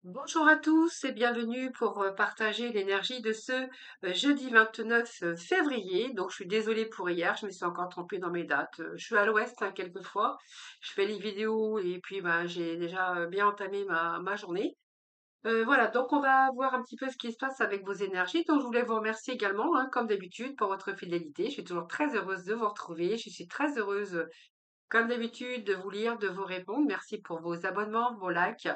Bonjour à tous et bienvenue pour partager l'énergie de ce jeudi 29 février. Donc, je suis désolée pour hier, je me suis encore trompée dans mes dates. Je suis à l'ouest hein, quelquefois. Je fais les vidéos et puis ben, j'ai déjà bien entamé ma journée. Voilà, donc on va voir un petit peu ce qui se passe avec vos énergies. Donc, je voulais vous remercier également, hein, comme d'habitude, pour votre fidélité. Je suis toujours très heureuse de vous retrouver. Je suis très heureuse, comme d'habitude, de vous lire, de vous répondre. Merci pour vos abonnements, vos likes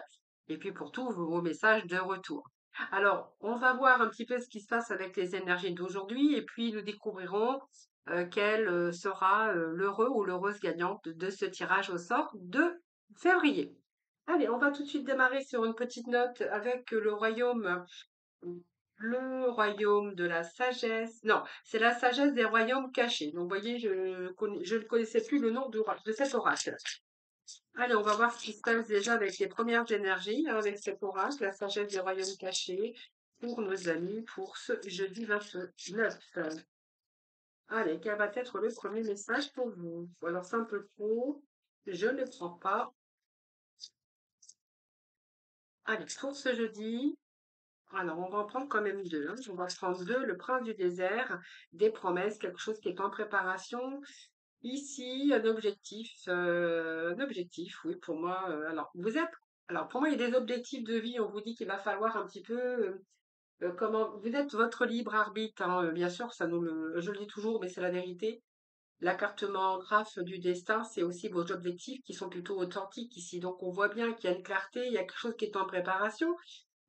et puis pour tous vos messages de retour. Alors, on va voir un petit peu ce qui se passe avec les énergies d'aujourd'hui et puis nous découvrirons quel sera l'heureux ou l'heureuse gagnante de ce tirage au sort de février. Allez, on va tout de suite démarrer sur une petite note avec le royaume de la sagesse. Non, c'est la sagesse des royaumes cachés. Donc, vous voyez, je ne connaissais plus le nom de cet oracle. Allez, on va voir ce qui se passe déjà avec les premières énergies, hein, avec cet oracle, la sagesse des royaumes cachés, pour nos amis, pour ce jeudi 29. Allez, quel va être le premier message pour vous? Alors, c'est un peu trop. Je ne prends pas. Allez, pour ce jeudi, alors on va en prendre quand même deux, hein. On va prendre deux, le prince du désert, des promesses, quelque chose qui est en préparation. Ici, un objectif, oui, pour moi. Alors pour moi, il y a des objectifs de vie. On vous dit qu'il va falloir un petit peu, comment, vous êtes votre libre arbitre, hein, bien sûr, je le dis toujours, mais c'est la vérité. La carte graphe du destin, c'est aussi vos objectifs qui sont plutôt authentiques ici. Donc, on voit bien qu'il y a une clarté, il y a quelque chose qui est en préparation.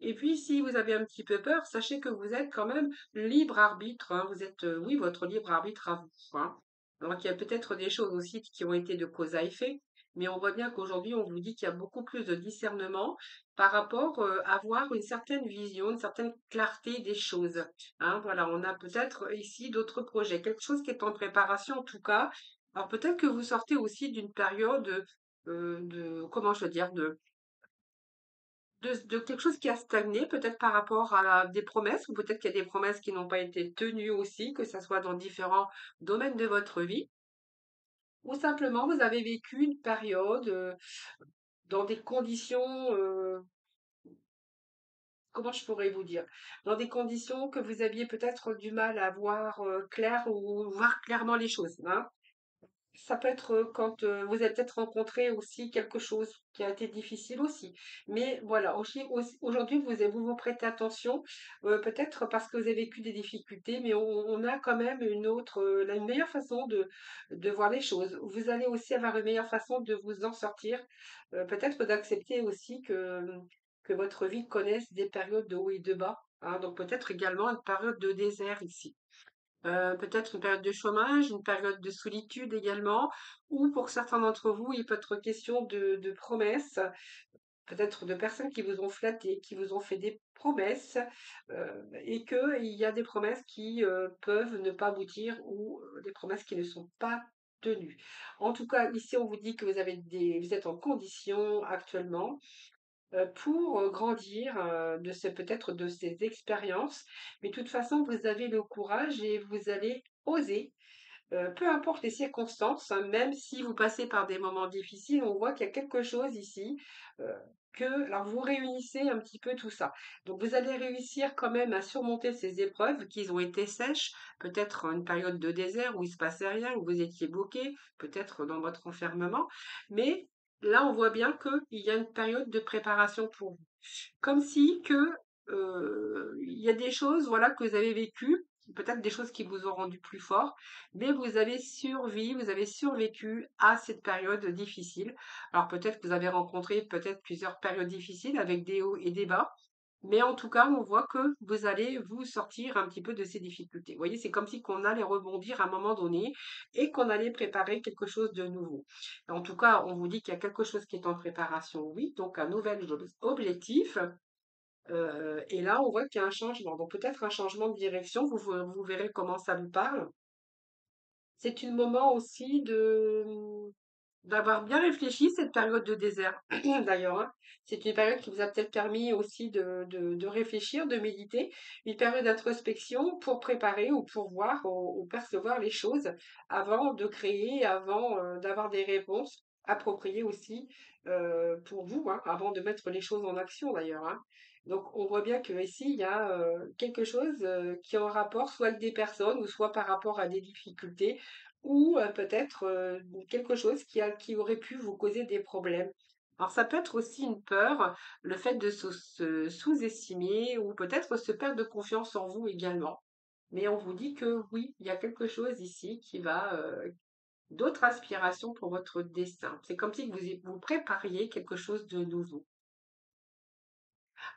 Et puis, si vous avez un petit peu peur, sachez que vous êtes quand même libre arbitre, hein. Vous êtes, oui, votre libre arbitre à vous, hein. Donc, il y a peut-être des choses aussi qui ont été de cause à effet, mais on voit bien qu'aujourd'hui, on vous dit qu'il y a beaucoup plus de discernement par rapport à avoir une certaine vision, une certaine clarté des choses. Hein, voilà, on a peut-être ici d'autres projets, quelque chose qui est en préparation en tout cas. Alors peut-être que vous sortez aussi d'une période comment je veux dire, de quelque chose qui a stagné, peut-être par rapport à des promesses, ou peut-être qu'il y a des promesses qui n'ont pas été tenues aussi, que ce soit dans différents domaines de votre vie, ou simplement vous avez vécu une période dans des conditions, comment je pourrais vous dire, dans des conditions que vous aviez peut-être du mal à voir clair ou voir clairement les choses, hein. Ça peut être quand vous avez peut-être rencontré aussi quelque chose qui a été difficile aussi. Mais voilà, aujourd'hui, vous prêtez attention, peut-être parce que vous avez vécu des difficultés, mais on a quand même une meilleure façon de voir les choses. Vous allez aussi avoir une meilleure façon de vous en sortir, peut-être d'accepter aussi que votre vie connaisse des périodes de haut et de bas, hein. Donc peut-être également une période de désert ici. Peut-être une période de chômage, une période de solitude également, ou pour certains d'entre vous, il peut être question de promesses, peut-être de personnes qui vous ont flatté, qui vous ont fait des promesses, et qu'il y a des promesses qui peuvent ne pas aboutir ou des promesses qui ne sont pas tenues. En tout cas, ici, on vous dit que vous êtes en condition actuellement pour grandir peut-être de ces expériences. Mais de toute façon, vous avez le courage et vous allez oser, peu importe les circonstances, hein, même si vous passez par des moments difficiles, on voit qu'il y a quelque chose ici euh, alors vous réunissez un petit peu tout ça. Donc vous allez réussir quand même à surmonter ces épreuves qui ont été sèches, peut-être une période de désert où il se passait rien, où vous étiez bloqué, peut-être dans votre enfermement, mais là on voit bien qu'il y a une période de préparation pour vous. Comme si il y a des choses, voilà, que vous avez vécues, peut-être des choses qui vous ont rendu plus fort, mais vous avez survécu à cette période difficile. Alors peut-être que vous avez rencontré peut-être plusieurs périodes difficiles avec des hauts et des bas, mais en tout cas, on voit que vous allez vous sortir un petit peu de ces difficultés. Vous voyez, c'est comme si qu'on allait rebondir à un moment donné et qu'on allait préparer quelque chose de nouveau. En tout cas, on vous dit qu'il y a quelque chose qui est en préparation, oui, donc un nouvel objectif. Et là, on voit qu'il y a un changement. Donc peut-être un changement de direction. Vous verrez comment ça vous parle. C'est un moment aussi d'avoir bien réfléchi cette période de désert, d'ailleurs, hein. C'est une période qui vous a peut-être permis aussi de réfléchir, de méditer, une période d'introspection pour préparer ou pour voir ou percevoir les choses avant de créer, avant d'avoir des réponses. approprié aussi pour vous, hein, avant de mettre les choses en action d'ailleurs, hein. Donc on voit bien que ici il y a quelque chose qui est en rapport soit avec des personnes ou soit par rapport à des difficultés ou peut-être quelque chose qui aurait pu vous causer des problèmes. Alors ça peut être aussi une peur, le fait de se sous-estimer ou peut-être se perdre de confiance en vous également. Mais on vous dit que oui, il y a quelque chose ici qui va, d'autres aspirations pour votre destin. C'est comme si vous prépariez quelque chose de nouveau.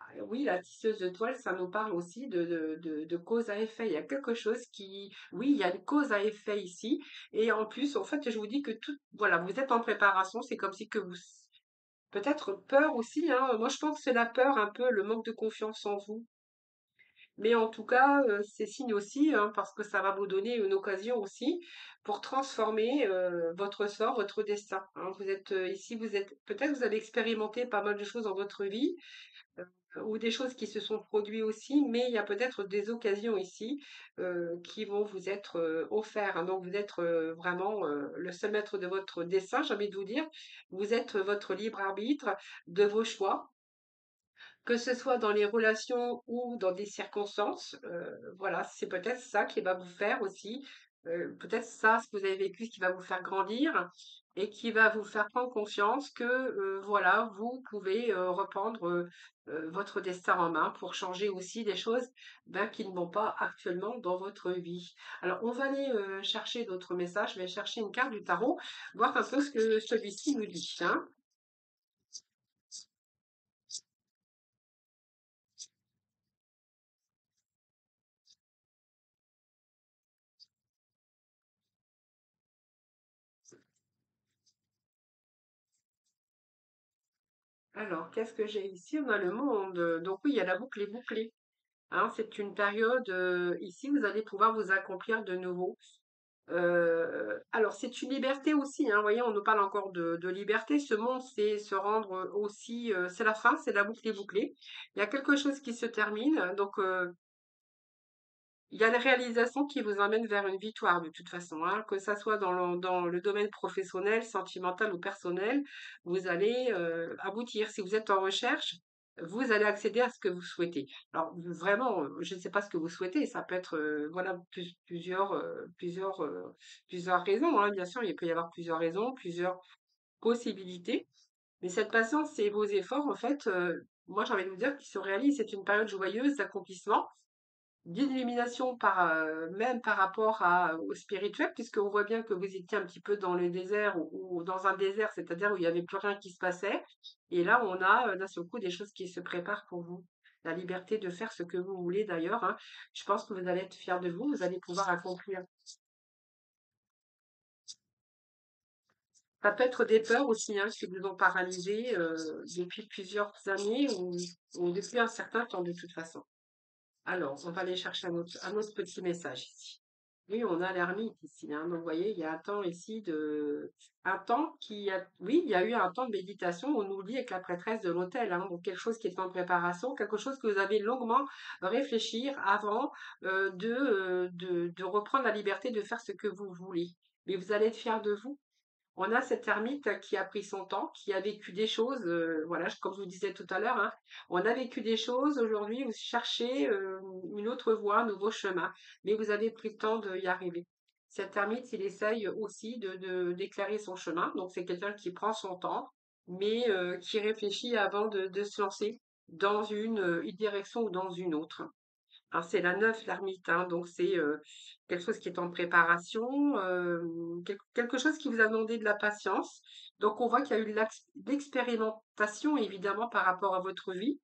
Ah, oui, la tisseuse de toile, ça nous parle aussi de cause à effet. Il y a quelque chose qui, oui, il y a une cause à effet ici. Et en plus, en fait, je vous dis que tout, voilà, vous êtes en préparation. C'est comme si que vous, peut-être peur aussi, hein. Moi, je pense que c'est la peur, un peu, le manque de confiance en vous. Mais en tout cas, c'est signe aussi, hein, parce que ça va vous donner une occasion aussi pour transformer votre sort, votre destin, hein. Vous êtes ici, vous êtes peut-être vous avez expérimenté pas mal de choses dans votre vie ou des choses qui se sont produites aussi, mais il y a peut-être des occasions ici qui vont vous être offertes, hein. Donc vous êtes vraiment le seul maître de votre destin, j'ai envie de vous dire. Vous êtes votre libre arbitre de vos choix que ce soit dans les relations ou dans des circonstances, voilà, c'est peut-être ça qui va vous faire aussi, peut-être ça, ce que vous avez vécu, qui va vous faire grandir et qui va vous faire prendre conscience que, voilà, vous pouvez, reprendre, votre destin en main pour changer aussi des choses, ben, qui ne vont pas actuellement dans votre vie. Alors on va aller, chercher d'autres messages. Je vais chercher une carte du tarot, voir un peu ce que celui-ci nous dit, hein. Alors, qu'est-ce que j'ai ici? On a le monde. Donc oui, il y a la boucle est bouclée, hein. C'est une période, ici, vous allez pouvoir vous accomplir de nouveau. Alors, c'est une liberté aussi, hein. Vous voyez, on nous parle encore de liberté. Ce monde, c'est se rendre aussi, c'est la fin, c'est la boucle est bouclée. Il y a quelque chose qui se termine. Donc, il y a les réalisations qui vous emmènent vers une victoire de toute façon, hein, que ça soit dans le domaine professionnel, sentimental ou personnel, vous allez aboutir. Si vous êtes en recherche, vous allez accéder à ce que vous souhaitez. Alors vraiment, je ne sais pas ce que vous souhaitez, ça peut être voilà plusieurs raisons, hein. Bien sûr, il peut y avoir plusieurs raisons, plusieurs possibilités, mais cette patience et vos efforts, en fait, moi j'ai envie de vous dire qu'ils se réalisent. C'est une période joyeuse d'accomplissement d'illumination même par rapport au spirituel, puisqu'on voit bien que vous étiez un petit peu dans le désert ou dans un désert, c'est-à-dire où il n'y avait plus rien qui se passait. Et là, on a d'un seul coup des choses qui se préparent pour vous. La liberté de faire ce que vous voulez d'ailleurs, hein. Je pense que vous allez être fiers de vous, vous allez pouvoir accomplir. Ça peut être des peurs aussi, hein, qui vous ont paralysé depuis plusieurs années ou depuis un certain temps de toute façon. Alors, on va aller chercher un autre petit message ici. Oui, on a l'ermite ici, hein. Donc, vous voyez, il y a un temps ici un temps oui, il y a eu un temps de méditation, on nous lit avec la prêtresse de l'autel, hein. Donc, quelque chose qui est en préparation, quelque chose que vous avez longuement réfléchir avant de reprendre la liberté de faire ce que vous voulez. Mais vous allez être fiers de vous. On a cette ermite qui a pris son temps, qui a vécu des choses, voilà, comme je vous disais tout à l'heure, hein, on a vécu des choses, aujourd'hui vous cherchez une autre voie, un nouveau chemin, mais vous avez pris le temps d'y arriver. Cet ermite, il essaye aussi d'éclairer son chemin, donc c'est quelqu'un qui prend son temps, mais qui réfléchit avant de se lancer dans une direction ou dans une autre. Alors c'est la 9 l'ermite, hein, donc c'est quelque chose qui est en préparation, quelque chose qui vous a demandé de la patience. Donc on voit qu'il y a eu de l'expérimentation évidemment par rapport à votre vie.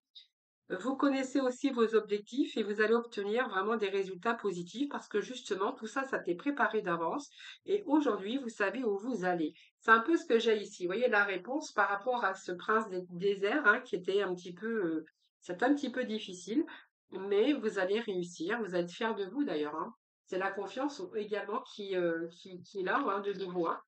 Vous connaissez aussi vos objectifs et vous allez obtenir vraiment des résultats positifs parce que justement tout ça, ça t'est préparé d'avance et aujourd'hui vous savez où vous allez. C'est un peu ce que j'ai ici. Vous voyez la réponse par rapport à ce prince des déserts, hein, qui était un petit peu, c'est un petit peu difficile, mais vous allez réussir. Vous êtes fiers de vous d'ailleurs, hein. C'est la confiance également qui est là, hein, de nouveau, hein.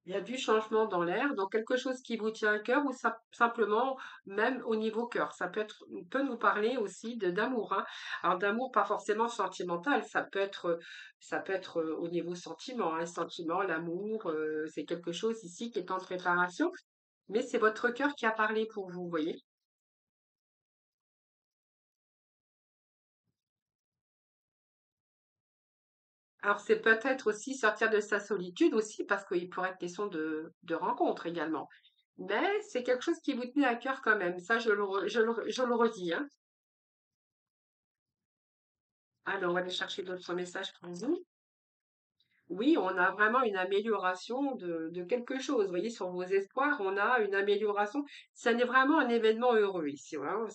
Il y a du changement dans l'air, donc quelque chose qui vous tient à cœur ou simplement même au niveau cœur. Ça peut être, peut nous parler aussi d'amour, hein. Alors d'amour pas forcément sentimental, ça peut être au niveau sentiment, hein. Sentiment, l'amour, c'est quelque chose ici qui est en préparation, mais c'est votre cœur qui a parlé pour vous, vous voyez. Alors c'est peut-être aussi sortir de sa solitude aussi, parce qu'il pourrait être question de rencontre également. Mais c'est quelque chose qui vous tenait à cœur quand même. Ça, je le redis, hein. Alors, on va aller chercher d'autres messages pour vous. Oui, on a vraiment une amélioration de quelque chose. Vous voyez, sur vos espoirs, on a une amélioration. Ça n'est vraiment un événement heureux ici, hein.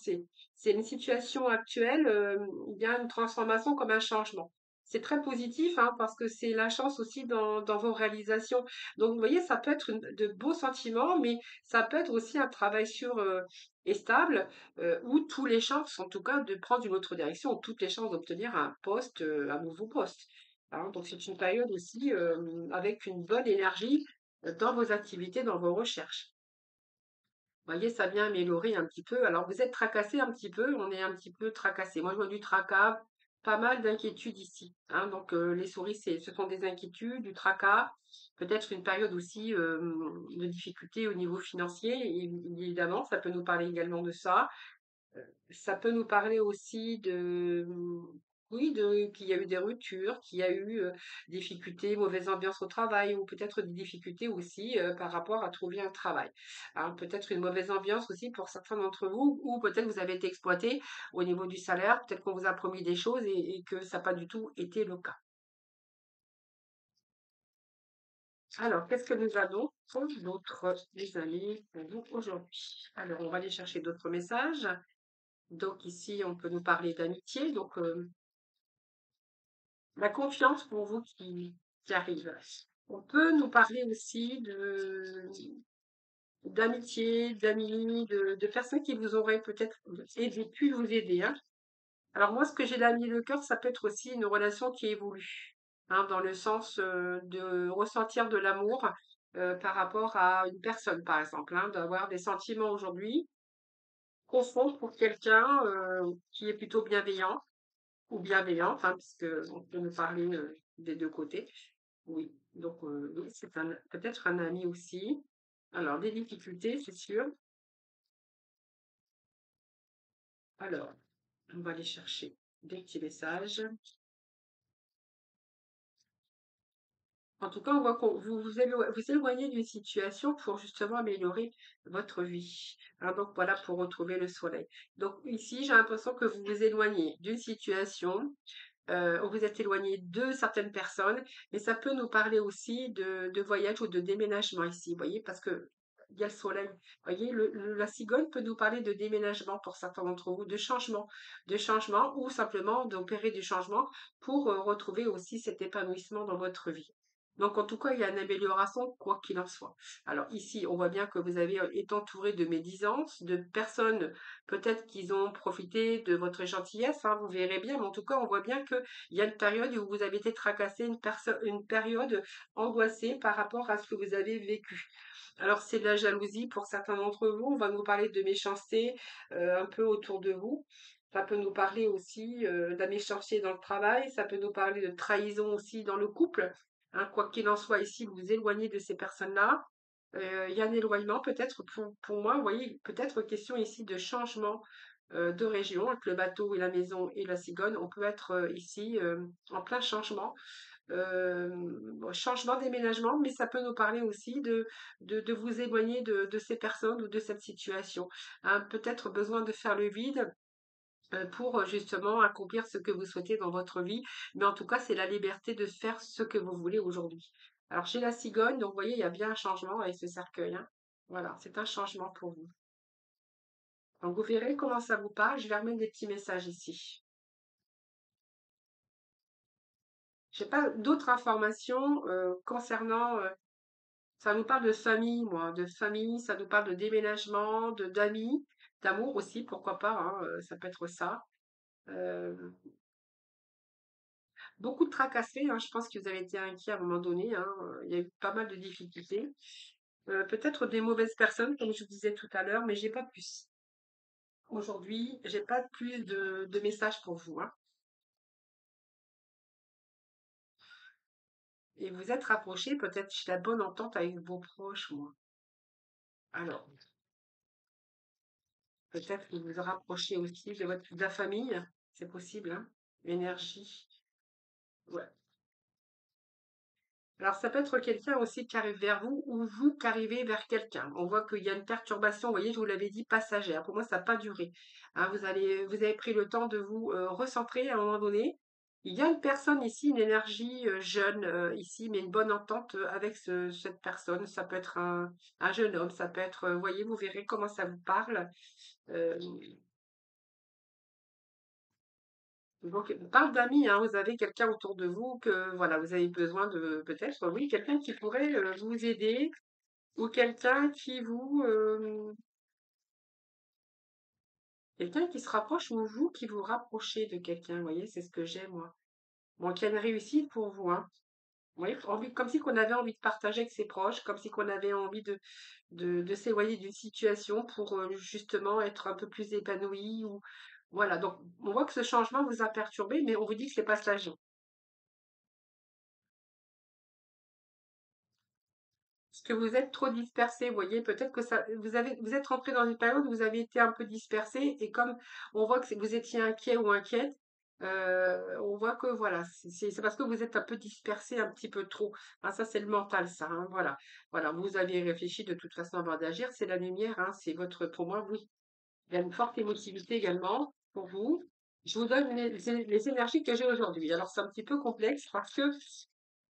C'est une situation actuelle, il y a une transformation comme un changement. C'est très positif, hein, parce que c'est la chance aussi dans vos réalisations. Donc, vous voyez, ça peut être de beaux sentiments, mais ça peut être aussi un travail sûr et stable, où tous les chances, en tout cas, de prendre une autre direction, toutes les chances d'obtenir un poste, un nouveau poste. Hein, donc c'est une période aussi avec une bonne énergie dans vos activités, dans vos recherches. Vous voyez, ça vient améliorer un petit peu. Alors vous êtes tracassé un petit peu, on est un petit peu tracassé. Moi je vois du tracas, pas mal d'inquiétudes ici, hein. Donc les souris, ce sont des inquiétudes, du tracas, peut-être une période aussi de difficulté au niveau financier, évidemment, ça peut nous parler également de ça. Ça peut nous parler aussi oui, qu'il y a eu des ruptures, qu'il y a eu difficultés, mauvaise ambiance au travail, ou peut-être des difficultés aussi par rapport à trouver un travail. Alors, peut-être une mauvaise ambiance aussi pour certains d'entre vous, ou peut-être vous avez été exploité au niveau du salaire, peut-être qu'on vous a promis des choses et que ça n'a pas du tout été le cas. Alors, qu'est-ce que nous avons pour d'autres, les amis, pour vous aujourd'hui? Alors, on va aller chercher d'autres messages. Donc ici, on peut nous parler d'amitié. Donc, la confiance pour vous qui arrive. On peut nous parler aussi d'amitié, d'amis, de personnes qui vous auraient peut-être aidé, pu vous aider, hein. Alors moi, ce que j'ai là mis le cœur, ça peut être aussi une relation qui évolue, hein, dans le sens de ressentir de l'amour par rapport à une personne, par exemple, hein, d'avoir des sentiments aujourd'hui profonds pour quelqu'un qui est plutôt bienveillant ou bienveillante, hein, puisque on peut nous parler des deux côtés. Oui, donc oui, c'est peut-être un ami aussi. Alors, des difficultés, c'est sûr. Alors, on va aller chercher des petits messages. En tout cas, on voit que vous éloignez d'une situation pour justement améliorer votre vie, hein, donc voilà, pour retrouver le soleil. Donc ici, j'ai l'impression que vous vous éloignez d'une situation où vous êtes éloigné de certaines personnes, mais ça peut nous parler aussi de voyage ou de déménagement ici, vous voyez, parce que il y a le soleil. Vous voyez, la cigogne peut nous parler de déménagement pour certains d'entre vous, de changement ou simplement d'opérer du changement pour retrouver aussi cet épanouissement dans votre vie. Donc, en tout cas, il y a une amélioration, quoi qu'il en soit. Alors, ici, on voit bien que vous avez été entouré de médisance, de personnes peut-être qu'ils ont profité de votre gentillesse, hein, vous verrez bien, mais en tout cas, on voit bien qu'il y a une période où vous avez été tracassé, une période angoissée par rapport à ce que vous avez vécu. Alors, c'est de la jalousie pour certains d'entre vous, on va nous parler de méchanceté un peu autour de vous. Ça peut nous parler aussi de la méchanceté dans le travail, ça peut nous parler de trahison aussi dans le couple. Hein, quoi qu'il en soit, ici, vous vous éloignez de ces personnes-là. Il y a un éloignement, peut-être pour moi, vous voyez, peut-être question ici de changement de région, avec le bateau et la maison et la cigogne. On peut être ici en plein changement, bon, changement d'éménagement, mais ça peut nous parler aussi de vous éloigner de ces personnes ou de cette situation. Hein, peut-être besoin de faire le vide pour justement accomplir ce que vous souhaitez dans votre vie. Mais en tout cas, c'est la liberté de faire ce que vous voulez aujourd'hui. Alors, chez la cigogne, donc vous voyez, il y a bien un changement avec ce cercueil, hein. Voilà, c'est un changement pour vous. Donc, vous verrez comment ça vous parle. Je vais remettre des petits messages ici. Je n'ai pas d'autres informations concernant. Ça nous parle de famille, moi, de famille. Ça nous parle de déménagement, d'amis, d'amour aussi, pourquoi pas, hein, ça peut être ça. Euh, beaucoup de tracasseries, hein. Je pense que vous avez été inquiet à un moment donné, hein. Il y a eu pas mal de difficultés. Peut-être des mauvaises personnes, comme je vous disais tout à l'heure, mais j'ai pas plus. Aujourd'hui, j'ai pas plus de messages pour vous, hein. Et vous êtes rapprochés peut-être chez la bonne entente avec vos proches, moi. Alors, peut-être que vous vous rapprochez aussi de la famille, c'est possible, hein. L'énergie. Ouais. Alors, ça peut être quelqu'un aussi qui arrive vers vous ou vous qui arrivez vers quelqu'un. On voit qu'il y a une perturbation, vous voyez, je vous l'avais dit, passagère. Pour moi, ça n'a pas duré. Hein, vous avez pris le temps de vous recentrer à un moment donné. Il y a une personne ici, une énergie jeune ici, mais une bonne entente avec cette personne. Ça peut être un jeune homme, ça peut être, vous voyez, vous verrez comment ça vous parle. Euh, donc, on parle d'amis, hein, vous avez quelqu'un autour de vous que, voilà, vous avez besoin de, peut-être, oui, quelqu'un qui pourrait vous aider ou quelqu'un qui se rapproche ou vous qui vous rapprochez de quelqu'un, vous voyez, c'est ce que j'aime, moi. Bon, qui a une réussite pour vous, hein. Vous voyez, comme si qu'on avait envie de partager avec ses proches, comme si qu'on avait envie de s'éloigner d'une situation pour justement être un peu plus épanoui ou voilà. Donc, on voit que ce changement vous a perturbé, mais on vous dit que c'est passager. Parce que vous êtes trop dispersé, vous voyez, peut-être que ça, vous êtes rentré dans une période où vous avez été un peu dispersé et comme on voit que vous étiez inquiet ou inquiète, on voit que voilà, c'est parce que vous êtes un peu dispersé un petit peu trop. Hein, ça, c'est le mental, ça. Hein, voilà, voilà. Vous avez réfléchi de toute façon avant d'agir. C'est la lumière. Hein, c'est votre, pour moi, oui. Il y a une forte émotivité également pour vous. Je vous donne les énergies que j'ai aujourd'hui. Alors, c'est un petit peu complexe parce que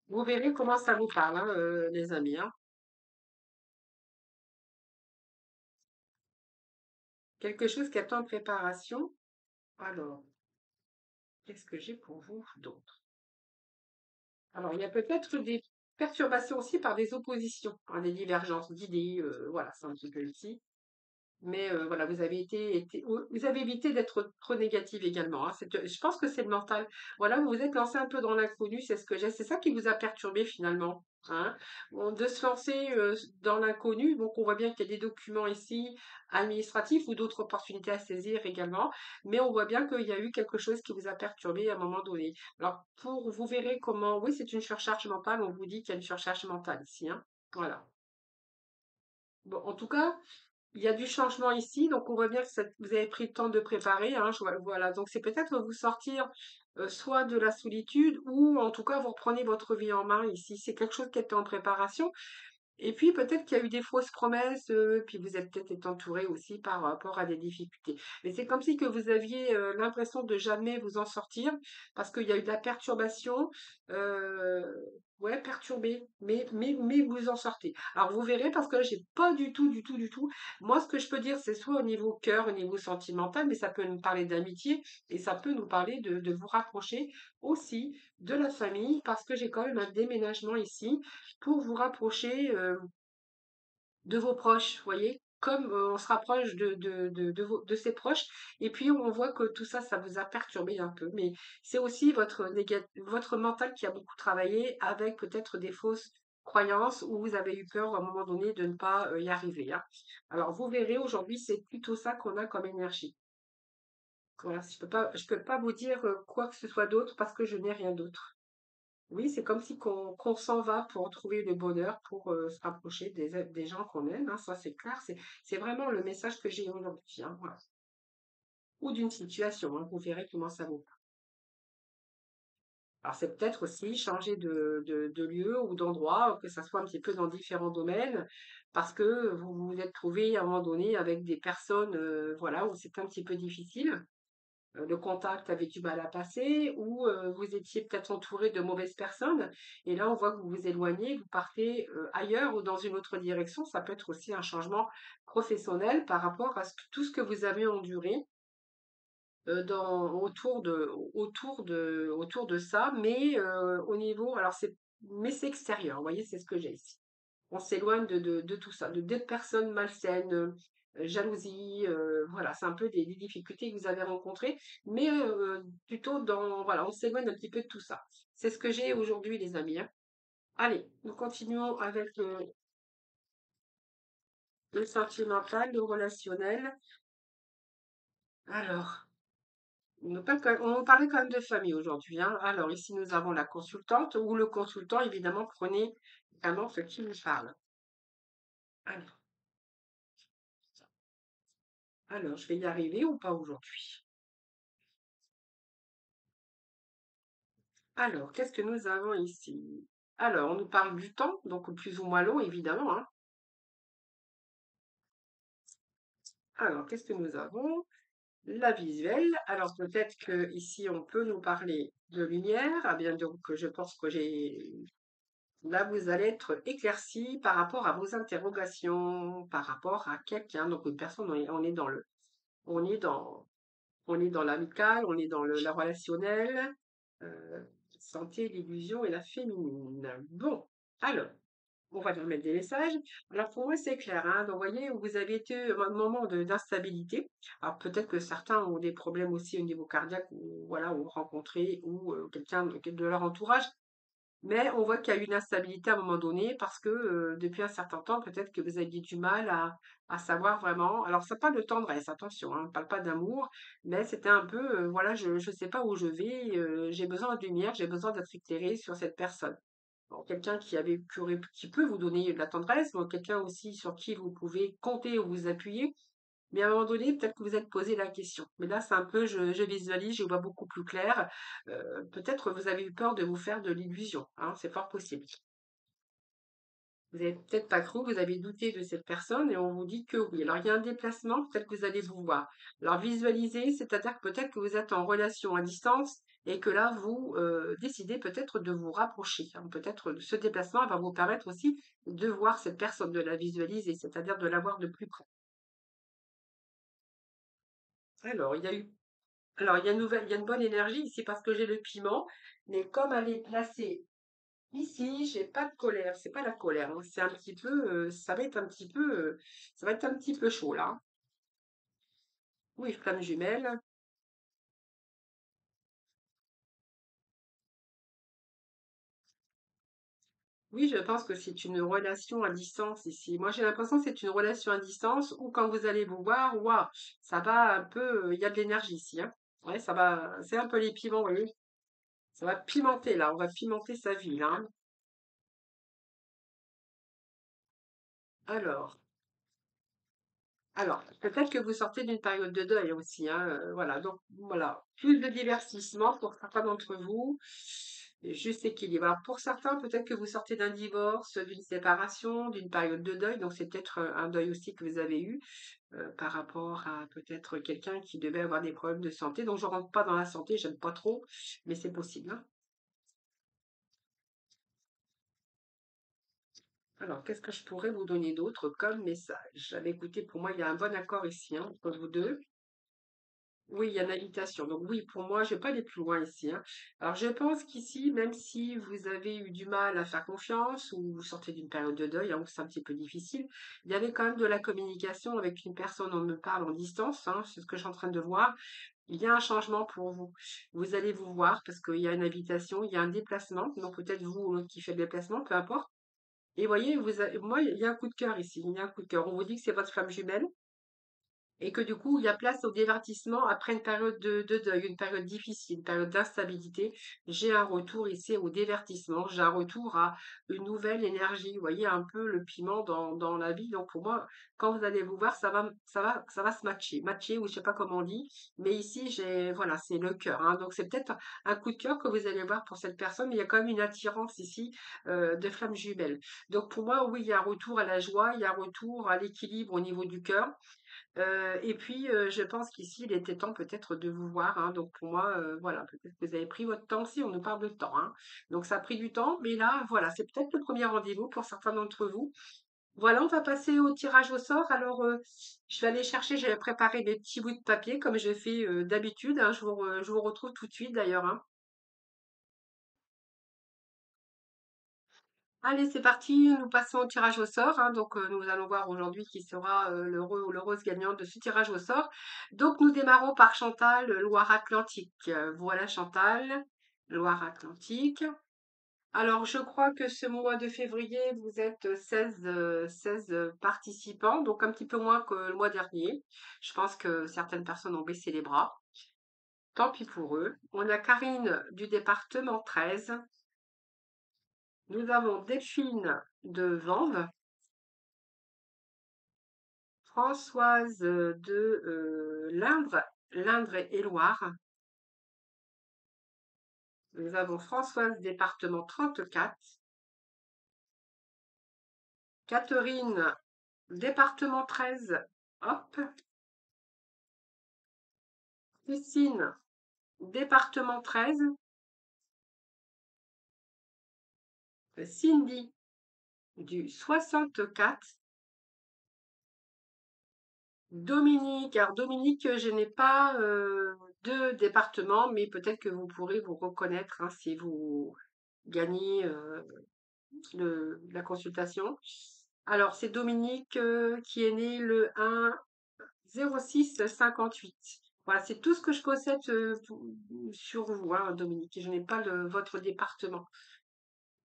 vous verrez comment ça vous parle, hein, les amis. Hein. Quelque chose qui attend préparation. Alors, qu'est-ce que j'ai pour vous d'autre? Alors, il y a peut-être des perturbations aussi par des oppositions, hein, des divergences d'idées. Voilà, c'est un petit peu ici. Mais voilà, vous avez évité d'être trop négative également. Hein. Je pense que c'est le mental. Voilà, vous vous êtes lancé un peu dans l'inconnu, c'est ce que j'ai. C'est ça qui vous a perturbé finalement. Hein. Bon, de se lancer dans l'inconnu, donc on voit bien qu'il y a des documents ici administratifs ou d'autres opportunités à saisir également, mais on voit bien qu'il y a eu quelque chose qui vous a perturbé à un moment donné. Alors, vous verrez comment, oui, c'est une surcharge mentale, on vous dit qu'il y a une surcharge mentale ici. Hein. Voilà. Bon, en tout cas, il y a du changement ici, donc on voit bien que vous avez pris le temps de préparer. Hein, voilà, donc c'est peut-être vous sortir soit de la solitude ou en tout cas vous reprenez votre vie en main ici. C'est quelque chose qui était en préparation. Et puis peut-être qu'il y a eu des fausses promesses, puis vous êtes peut-être été entouré aussi par rapport à des difficultés. Mais c'est comme si que vous aviez l'impression de jamais vous en sortir, parce qu'il y a eu de la perturbation, euh, ouais, perturbée, mais vous en sortez. Alors vous verrez, parce que là, j'ai pas du tout, du tout, du tout. Moi, ce que je peux dire, c'est soit au niveau cœur, au niveau sentimental, mais ça peut nous parler d'amitié, et ça peut nous parler de vous rapprocher aussi de la famille, parce que j'ai quand même un déménagement ici pour vous rapprocher de vos proches, vous voyez, comme on se rapproche de ses proches, et puis on voit que tout ça, ça vous a perturbé un peu, mais c'est aussi votre mental qui a beaucoup travaillé avec peut-être des fausses croyances où vous avez eu peur à un moment donné de ne pas y arriver. Hein. Alors vous verrez, aujourd'hui, c'est plutôt ça qu'on a comme énergie. Voilà, je peux pas vous dire quoi que ce soit d'autre parce que je n'ai rien d'autre. Oui, c'est comme si qu'on s'en va pour trouver le bonheur, pour se rapprocher des gens qu'on aime, hein, ça c'est clair, c'est vraiment le message que j'ai aujourd'hui, hein, voilà. Ou d'une situation, hein, vous verrez comment ça vous. Alors c'est peut-être aussi changer de lieu ou d'endroit, que ça soit un petit peu dans différents domaines, parce que vous vous êtes trouvé à un moment donné avec des personnes, voilà, où c'est un petit peu difficile. Le contact avait du mal à passer ou vous étiez peut-être entouré de mauvaises personnes et là on voit que vous vous éloignez, vous partez ailleurs ou dans une autre direction. Ça peut être aussi un changement professionnel par rapport à tout ce que vous avez enduré autour de ça, mais au niveau, alors mais c'est extérieur, vous voyez, c'est ce que j'ai ici. On s'éloigne de tout ça, de d'autres personnes malsaines, jalousie, voilà, c'est un peu des difficultés que vous avez rencontrées, mais plutôt dans, voilà, on s'éloigne un petit peu de tout ça. C'est ce que j'ai aujourd'hui, les amis, hein. Allez, nous continuons avec le sentimental, le relationnel. Alors, on parlait quand même de famille aujourd'hui, hein. Alors, ici, nous avons la consultante ou le consultant, évidemment, prenez vraiment ce qui vous parle. Alors, je vais y arriver ou pas aujourd'hui? Alors, qu'est-ce que nous avons ici? Alors, on nous parle du temps, donc plus ou moins long, évidemment, hein. Alors, qu'est-ce que nous avons? La visuelle. Alors, peut-être que ici, on peut nous parler de lumière. Ah bien, donc, je pense que j'ai... Là, vous allez être éclairci par rapport à vos interrogations, par rapport à quelqu'un. Donc, une personne, on est dans le... On est dans... On est dans l'amical, on est dans la relationnel. Euh, santé, l'illusion et la féminine. Bon, alors... On va leur mettre des messages. Alors pour moi, c'est clair, hein. Donc, vous voyez, vous avez été un moment d'instabilité. Alors peut-être que certains ont des problèmes aussi au niveau cardiaque, ou voilà, ou rencontré, ou quelqu'un de leur entourage. Mais on voit qu'il y a eu une instabilité à un moment donné parce que depuis un certain temps, peut-être que vous aviez du mal à savoir vraiment. Alors ça parle de tendresse, attention, hein, on ne parle pas d'amour, mais c'était un peu, voilà, je ne sais pas où je vais, j'ai besoin de lumière, j'ai besoin d'être éclairé sur cette personne. Bon, quelqu'un qui peut vous donner de la tendresse, bon, quelqu'un aussi sur qui vous pouvez compter ou vous appuyer. Mais à un moment donné, peut-être que vous êtes posé la question. Mais là, c'est un peu, je visualise, je vois beaucoup plus clair. Peut-être vous avez eu peur de vous faire de l'illusion, hein, c'est fort possible. Vous n'avez peut-être pas cru, vous avez douté de cette personne et on vous dit que oui. Alors, il y a un déplacement, peut-être que vous allez vous voir. Alors, visualiser, c'est-à-dire que peut-être que vous êtes en relation à distance et que là, vous décidez peut-être de vous rapprocher, hein. Peut-être ce déplacement va vous permettre aussi de voir cette personne, de la visualiser, c'est-à-dire de la voir de plus près. Alors, il y a une bonne énergie ici parce que j'ai le piment, mais comme elle est placée ici, j'ai pas de colère. C'est pas la colère, hein. C'est un petit peu, ça va être un petit peu, ça va être un petit peu chaud là. Oui, flamme jumelle. Oui, je pense que c'est une relation à distance ici. Moi, j'ai l'impression que c'est une relation à distance où quand vous allez vous voir, waouh, ça va un peu, il y a de l'énergie ici, hein. Ouais, ça va, c'est un peu les piments, vous voyez. Ça va pimenter là, on va pimenter sa vie là, hein. Alors. Alors, peut-être que vous sortez d'une période de deuil aussi, hein, voilà. Donc, voilà, plus de divertissement pour certains d'entre vous, et juste équilibre. Alors, pour certains, peut-être que vous sortez d'un divorce, d'une séparation, d'une période de deuil. Donc, c'est peut-être un deuil aussi que vous avez eu par rapport à peut-être quelqu'un qui devait avoir des problèmes de santé. Donc, je rentre pas dans la santé, j'aime pas trop, mais c'est possible, hein. Alors, qu'est-ce que je pourrais vous donner d'autre comme message? Écoutez, pour moi, il y a un bon accord ici, hein, entre vous deux. Oui, il y a une invitation. Donc oui, pour moi, je vais pas aller plus loin ici, hein. Alors je pense qu'ici, même si vous avez eu du mal à faire confiance ou vous sortez d'une période de deuil, hein, où c'est un petit peu difficile, il y avait quand même de la communication avec une personne, on me parle en distance, hein, c'est ce que je suis en train de voir. Il y a un changement pour vous. Vous allez vous voir parce qu'il y a une invitation, il y a un déplacement, donc peut-être vous ou l'autre qui fait le déplacement, peu importe. Et voyez, moi, il y a un coup de cœur ici, il y a un coup de cœur. On vous dit que c'est votre flamme jumelle et que du coup, il y a place au divertissement après une période de deuil, une période difficile, une période d'instabilité. J'ai un retour ici au divertissement, j'ai un retour à une nouvelle énergie. Vous voyez un peu le piment dans la vie. Donc pour moi, quand vous allez vous voir, ça va se matcher, ou je sais pas comment on dit. Mais ici, voilà, c'est le cœur, hein. Donc c'est peut-être un coup de cœur que vous allez voir pour cette personne, mais il y a quand même une attirance ici de flamme jumelle. Donc pour moi, oui, il y a un retour à la joie, il y a un retour à l'équilibre au niveau du cœur. Et puis, je pense qu'ici, il était temps peut-être de vous voir, hein. Donc pour moi, voilà, peut-être que vous avez pris votre temps. Si, on nous parle de temps, hein. Donc ça a pris du temps, mais là, voilà, c'est peut-être le premier rendez-vous pour certains d'entre vous. Voilà, on va passer au tirage au sort. Alors, je vais aller chercher, j'avais préparé mes petits bouts de papier comme je fais, d'habitude, hein. Je vous retrouve tout de suite d'ailleurs, hein. Allez, c'est parti, nous passons au tirage au sort, hein. Donc, nous allons voir aujourd'hui qui sera ou l'heureuse gagnante de ce tirage au sort. Donc, nous démarrons par Chantal, Loire-Atlantique. Voilà Chantal, Loire-Atlantique. Alors, je crois que ce mois de février, vous êtes 16 participants, donc un petit peu moins que le mois dernier. Je pense que certaines personnes ont baissé les bras. Tant pis pour eux. On a Karine du département 13. Nous avons Delphine de Vanves. Françoise de l'Indre et Loire. Nous avons Françoise, département 34. Catherine, département 13. Hop. Christine, département 13. Cindy, du 64. Dominique, alors Dominique, je n'ai pas de département, mais peut-être que vous pourrez vous reconnaître, hein, si vous gagnez la consultation. Alors, c'est Dominique qui est né le 1 06 58. Voilà, c'est tout ce que je possède sur vous, hein, Dominique. Je n'ai pas votre département.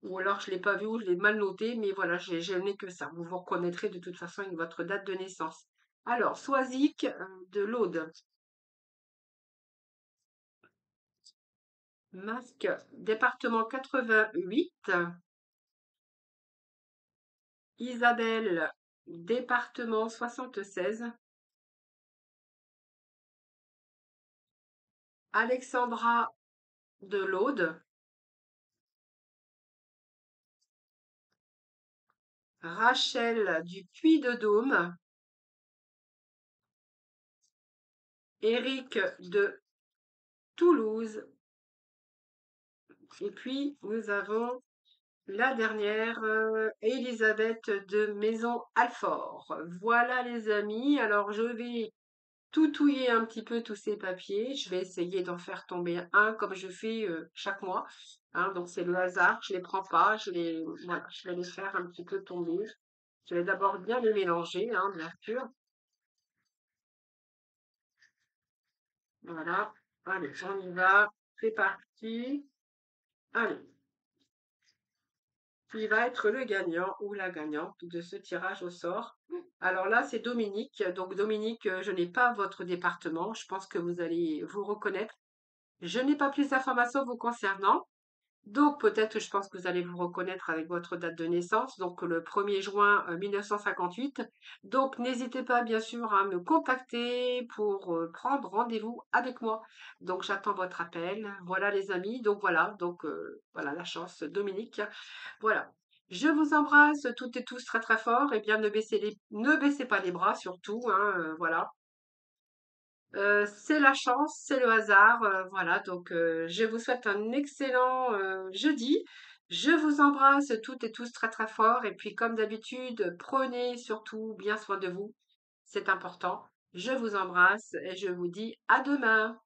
Ou alors je ne l'ai pas vu ou je l'ai mal noté, mais voilà, je n'ai que ça. Vous vous reconnaîtrez de toute façon avec votre date de naissance. Alors, Soisic de l'Aude. Masque, département 88. Isabelle, département 76. Alexandra de l'Aude. Rachel du Puy-de-Dôme. Éric de Toulouse. Et puis, nous avons la dernière, Elisabeth de Maison-Alfort. Voilà les amis, alors je vais tout touiller un petit peu tous ces papiers. Je vais essayer d'en faire tomber un comme je fais chaque mois, hein. Donc c'est le hasard, je les prends pas, voilà, je vais les faire un petit peu tomber. Je vais d'abord bien les mélanger, hein, bien sûr. Voilà, allez, on y va, c'est parti. Allez, qui va être le gagnant ou la gagnante de ce tirage au sort? Alors là, c'est Dominique. Donc Dominique, je n'ai pas votre département. Je pense que vous allez vous reconnaître. Je n'ai pas plus d'informations vous concernant. Donc peut-être, je pense que vous allez vous reconnaître avec votre date de naissance, donc le 1er juin 1958. Donc n'hésitez pas bien sûr à me contacter pour prendre rendez-vous avec moi. Donc j'attends votre appel. Voilà les amis. Donc voilà, voilà la chance, Dominique. Voilà. Je vous embrasse toutes et tous très très fort. Et bien ne baissez pas les bras surtout, hein, voilà. C'est la chance, c'est le hasard, voilà. Donc je vous souhaite un excellent jeudi. Je vous embrasse toutes et tous très très fort. Et puis comme d'habitude, prenez surtout bien soin de vous. C'est important. Je vous embrasse et je vous dis à demain.